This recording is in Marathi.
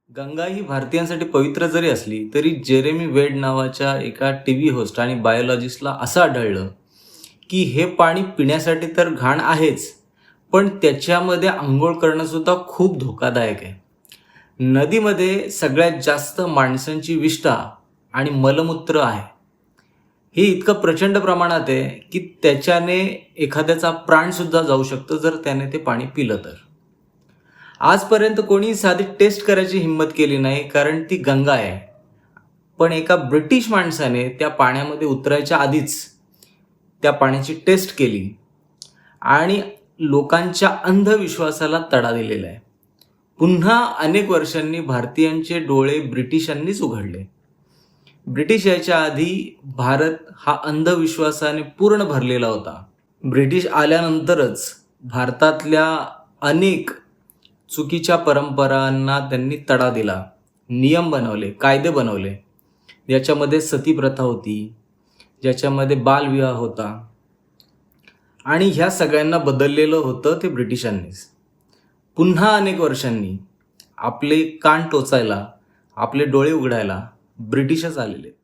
गंगा ही भारतीयांसाठी पवित्र जरी असली तरी जेरेमी वेड नावाच्या एका टीव्ही होस्ट आणि बायोलॉजिस्टला असं आढळलं की हे पाणी पिण्यासाठी तर घाण आहेच, पण त्याच्यामध्ये आंघोळ करणं सुद्धा खूप धोकादायक आहे. नदीमध्ये सगळ्यात जास्त माणसांची विष्ठा आणि मलमूत्र आहे. हे इतकं प्रचंड प्रमाणात आहे की त्याच्याने एखाद्याचा प्राण सुद्धा जाऊ शकतो जर त्याने ते पाणी पिलं तर. आजपर्यंत कोणी साधी टेस्ट करायची हिंमत केली नाही, कारण ती गंगा आहे. पण एका ब्रिटिश माणसाने त्या पाण्यामध्ये उतरायच्या आधीच त्या पाण्याची टेस्ट केली आणि लोकांच्या अंधविश्वासाला तडा दिलेला आहे. पुन्हा अनेक वर्षांनी भारतीयांचे डोळे ब्रिटिशांनीच उघडले. ब्रिटिश यायच्या आधी भारत हा अंधविश्वासाने पूर्ण भरलेला होता. ब्रिटिश आल्यानंतरच भारतातल्या अनेक चुकीच्या परंपरांना त्यांनी तडा दिला. नियम बनवले, कायदे बनवले. याच्यामध्ये सती प्रथा होती, ज्याच्यामध्ये बालविवाह होता आणि ह्या सगळ्यांना बदललेलं होतं ते ब्रिटिशांनीच. पुन्हा अनेक वर्षांनी आपले कान टोचायला, आपले डोळे उघडायला ब्रिटिशच आलेले.